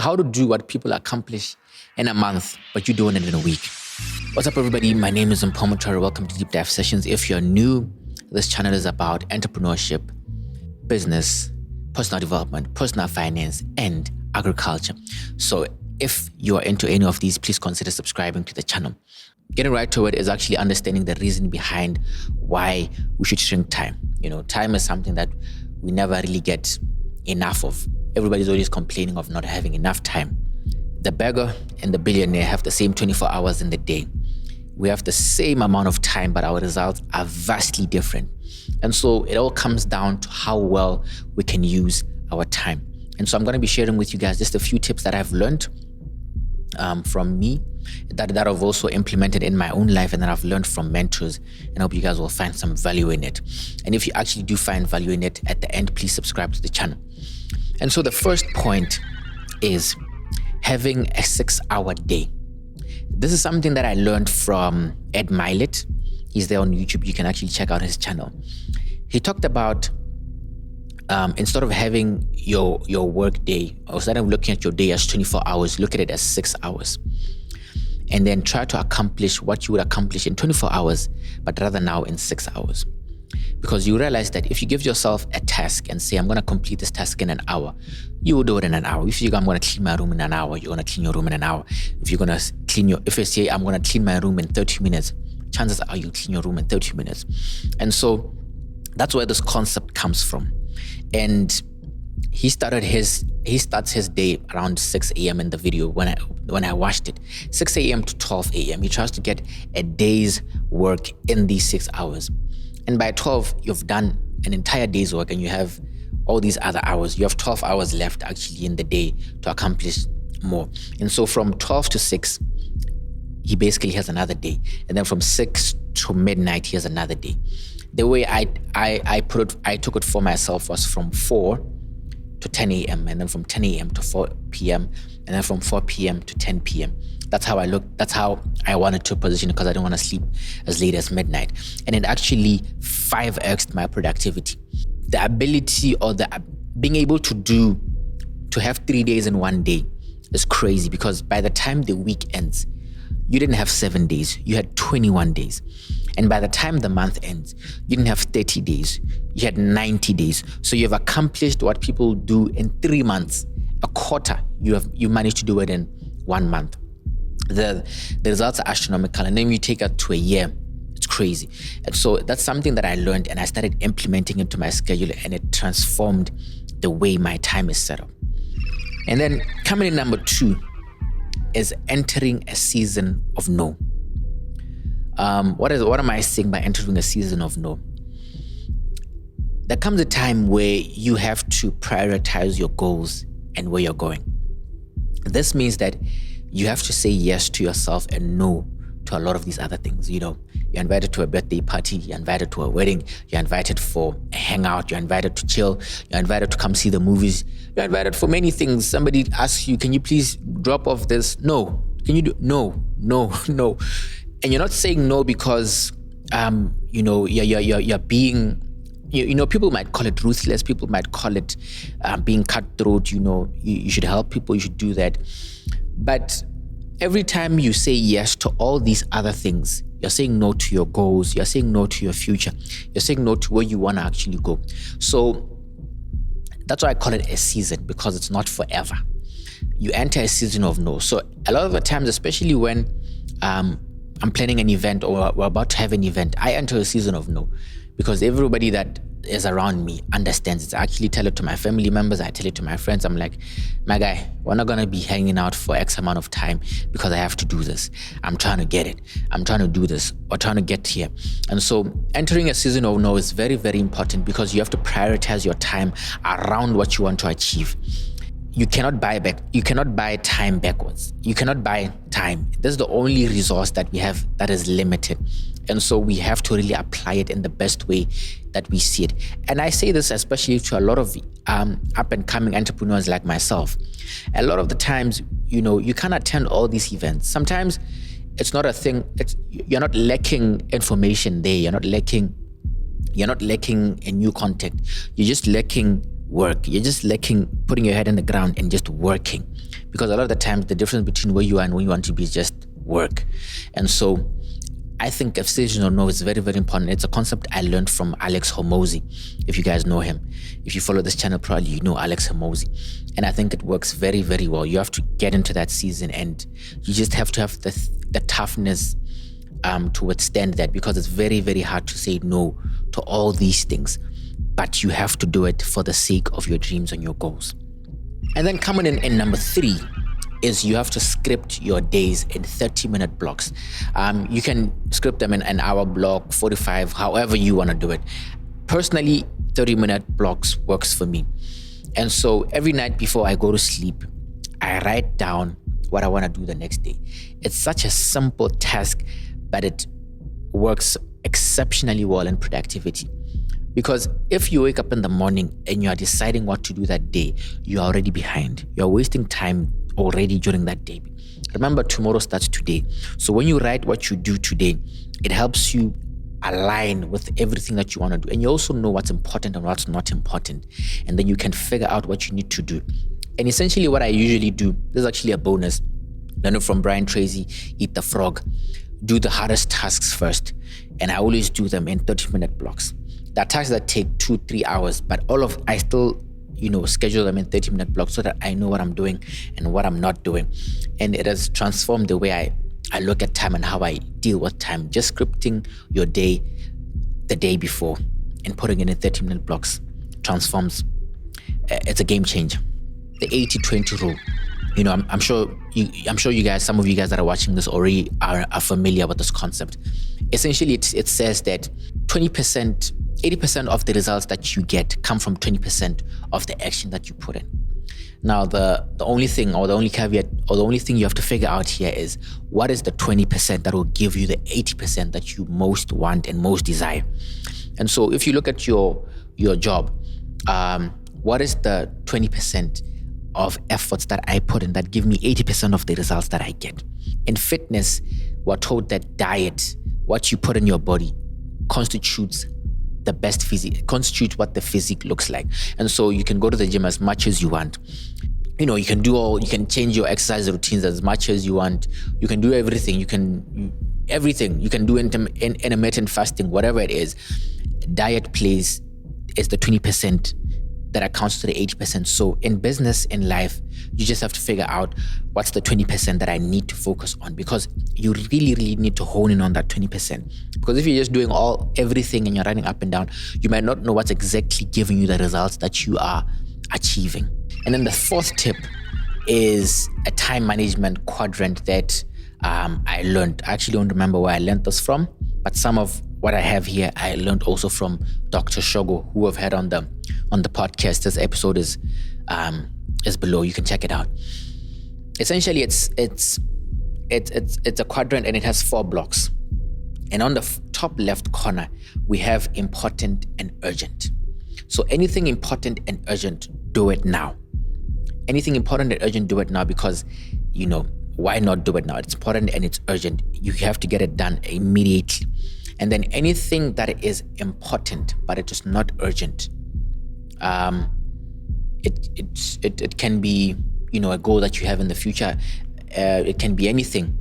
how to do what people accomplish in a month, but you're doing it in a week. What's up, everybody? My name is Mpomotoro. Welcome to Deep Dive Sessions. If you're new, this channel is about entrepreneurship, business, personal development, personal finance, and agriculture. So if you are into any of these, please consider subscribing to the channel. Getting right to it is actually understanding the reason behind why we should shrink time. Time is something that we never really get enough of. Everybody's always complaining of not having enough time. The beggar and the billionaire have the same 24 hours in the day. We have the same amount of time, but our results are vastly different. And so it all comes down to how well we can use our time. And so I'm going to be sharing with you guys just a few tips that I've learned from me, that I've also implemented in my own life, and that I've learned from mentors, and I hope you guys will find some value in it. And if you actually do find value in it at the end, please subscribe to the channel. And so the first point is having a 6-hour day. This is something that I learned from Ed Milet. He's there on YouTube. You can actually check out his channel. He talked about instead of having your work day, or instead of looking at your day as 24 hours, look at it as 6 hours. And then try to accomplish what you would accomplish in 24 hours, but rather now in 6 hours. Because you realize that if you give yourself a task and say, I'm going to complete this task in an hour, you will do it in an hour. If you go, I'm going to clean my room in an hour, you're going to clean your room in an hour. If you say, I'm going to clean my room in 30 minutes, chances are you clean your room in 30 minutes. And so that's where this concept comes from. And he starts his day around 6 a.m. in the video when I watched it. 6 a.m. to 12 a.m. He tries to get a day's work in these 6 hours. And by 12, you've done an entire day's work and you have all these other hours. You have 12 hours left actually in the day to accomplish more. And so from 12 to 6, he basically has another day. And then from 6 to midnight, he has another day. The way I took it for myself was from 4 to 10 a.m. and then from 10 a.m. to 4 p.m. and then from 4 p.m. to 10 p.m. That's how I looked. That's how I wanted to position it, because I didn't want to sleep as late as midnight. And it actually 5x'd my productivity. The ability or the being able to have 3 days in one day is crazy, because by the time the week ends, you didn't have 7 days, you had 21 days. And by the time the month ends, you didn't have 30 days, you had 90 days. So you've accomplished what people do in 3 months. A quarter, you managed to do it in 1 month. The results are astronomical, and then you take it to a year, it's crazy. And so that's something that I learned, and I started implementing into my schedule, and it transformed the way my time is set up. And then coming in number 2 is entering a season of no. What am I saying by entering a season of no? There comes a time where you have to prioritize your goals and where you're going. This means that you have to say yes to yourself and no to a lot of these other things. You're invited to a birthday party, you're invited to a wedding, you're invited for a hangout, you're invited to chill, you're invited to come see the movies, you're invited for many things. Somebody asks you, can you please drop off this? No. Can you do? No. And you're not saying no because, you're being, people might call it ruthless. People might call it being cutthroat. You should help people. You should do that. But every time you say yes to all these other things, you're saying no to your goals. You're saying no to your future. You're saying no to where you want to actually go. So that's why I call it a season, because it's not forever. You enter a season of no. So a lot of the times, especially when I'm planning an event or we're about to have an event, I enter a season of no, because everybody that is around me understands it. I actually tell it to my family members, I tell it to my friends. I'm like, my guy, we're not gonna be hanging out for X amount of time because I have to do this. I'm trying to get it. I'm trying to do this. We're trying to get here. And so entering a season of no is very, very important, because you have to prioritize your time around what you want to achieve. You cannot buy time backwards. You cannot buy time. This is the only resource that we have that is limited. And so we have to really apply it in the best way that we see it. And I say this especially to a lot of up and coming entrepreneurs like myself. A lot of the times, you can't attend all these events. Sometimes it's not a thing. You're not lacking information there. You're not lacking a new content. You're just lacking work. You're just lacking putting your head in the ground and just working, because a lot of the times the difference between where you are and where you want to be is just work. And so I think decision or no is very, very important. It's a concept I learned from Alex Hormozi, if you guys know him. If you follow this channel, probably you know Alex Hormozi. And I think it works very, very well. You have to get into that season, and you just have to have the toughness to withstand that, because it's very, very hard to say no to all these things. But you have to do it for the sake of your dreams and your goals. And then coming in number 3 is you have to script your days in 30-minute blocks. You can script them in an hour block, 45, however you want to do it. Personally, 30-minute blocks works for me. And so every night before I go to sleep, I write down what I want to do the next day. It's such a simple task, but it works exceptionally well in productivity. Because if you wake up in the morning and you are deciding what to do that day, you are already behind. You're wasting time already during that day. Remember, tomorrow starts today. So when you write what you do today, it helps you align with everything that you want to do. And you also know what's important and what's not important. And then you can figure out what you need to do. And essentially what I usually do, this is actually a bonus. Learn it from Brian Tracy, Eat the Frog. Do the hardest tasks first. And I always do them in 30-minute blocks. There are tasks that take 2-3 hours, but I still schedule them in 30-minute blocks so that I know what I'm doing and what I'm not doing. And it has transformed the way I look at time and how I deal with time. Just scripting your day the day before and putting it in 30-minute blocks transforms. It's a game changer. The 80-20 rule. I'm sure you guys, some of you guys that are watching this already are familiar with this concept. Essentially, it says that 80% of the results that you get come from 20% of the action that you put in. Now, the only thing, or the only caveat, or the only thing you have to figure out here is, what is the 20% that will give you the 80% that you most want and most desire? And so if you look at your job, what is the 20% of efforts that I put in that give me 80% of the results that I get? In fitness, we're told that diet, what you put in your body, constitutes the best physique, constitutes what the physique looks like. And so you can go to the gym as much as you want. You can change your exercise routines as much as you want. You can do everything. You can do intermittent fasting, whatever it is. Diet is the 20% that accounts to the 80%. So in business, in life, you just have to figure out what's the 20% that I need to focus on, because you really, really need to hone in on that 20%. Because if you're just doing everything and you're running up and down, you might not know what's exactly giving you the results that you are achieving. And then the 4th tip is a time management quadrant that I learned. I actually don't remember where I learned this from, but some of what I have here, I learned also from Dr. Shogo, who I've had on the podcast. This episode is below. You can check it out. Essentially, it's a quadrant, and it has 4 blocks. And on the top left corner, we have important and urgent. So anything important and urgent, do it now. Anything important and urgent, do it now, because why not do it now? It's important and it's urgent. You have to get it done immediately. And then anything that is important but it is not urgent, it can be a goal that you have in the future. It can be anything.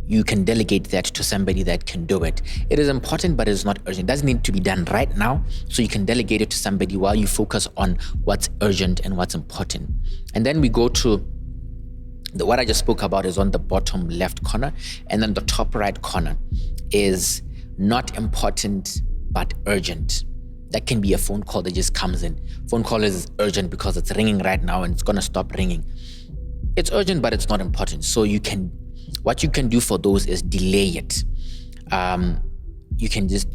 You can delegate that to somebody that can do it. It is important, but it's not urgent. It doesn't need to be done right now, so you can delegate it to somebody while you focus on what's urgent and what's important. And then we go to what I just spoke about is on the bottom left corner, and then the top right corner is not important but urgent. That can be a phone call that just comes in. Phone call is urgent because it's ringing right now and it's gonna stop ringing. It's urgent, but it's not important. So what you can do for those is delay it. You can just,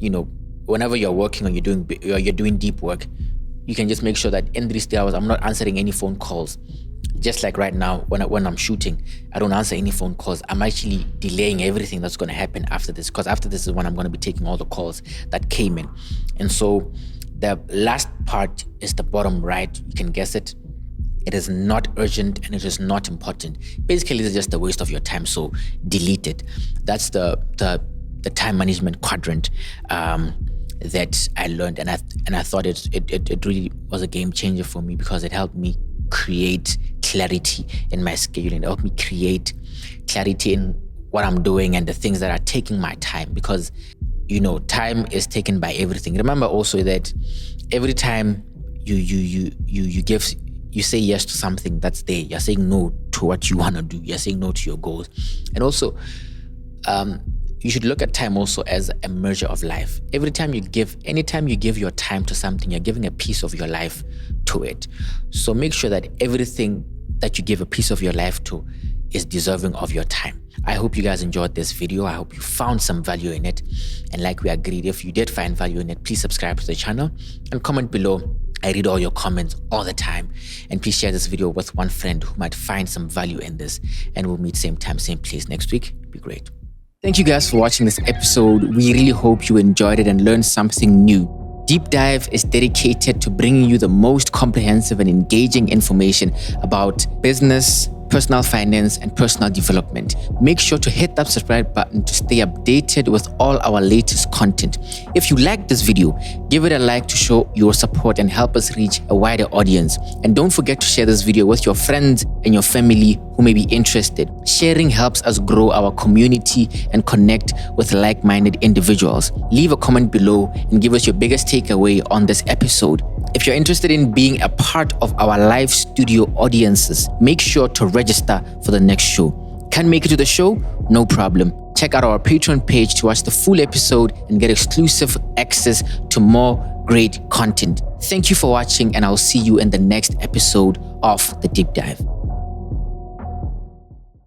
whenever you're working or you're doing deep work, you can just make sure that in these 3 hours, I'm not answering any phone calls. Just like right now, when I'm shooting, I don't answer any phone calls. I'm actually delaying everything that's going to happen after this, because after this is when I'm going to be taking all the calls that came in. And so the last part is the bottom right. You can guess it. It is not urgent and it is not important. Basically, it's just a waste of your time, so delete it. That's the time management quadrant that that I learned, and I thought it really was a game changer for me, because it helped me create clarity in my scheduling. It helped me create clarity in what I'm doing and the things that are taking my time, because time is taken by everything. Remember also that every time you say yes to something that's there, you're saying no to what you want to do. You're saying no to your goals. And also, you should look at time also as a measure of life. Anytime you give your time to something, you're giving a piece of your life to it. So make sure that everything that you give a piece of your life to is deserving of your time. I hope you guys enjoyed this video. I hope you found some value in it. And like we agreed, if you did find value in it, please subscribe to the channel and comment below. I read all your comments all the time. And please share this video with one friend who might find some value in this. And we'll meet same time, same place next week. It'd be great. Thank you guys for watching this episode. We really hope you enjoyed it and learned something new. Deep Dive is dedicated to bringing you the most comprehensive and engaging information about business, personal finance, and personal development. Make sure to hit that subscribe button to stay updated with all our latest content. If you like this video, give it a like to show your support and help us reach a wider audience. And don't forget to share this video with your friends and your family who may be interested. Sharing helps us grow our community and connect with like-minded individuals. Leave a comment below and give us your biggest takeaway on this episode. If you're interested in being a part of our live studio audiences, make sure to register for the next show. Can't make it to the show? No problem. Check out our Patreon page to watch the full episode and get exclusive access to more great content. Thank you for watching, and I'll see you in the next episode of The Deep Dive.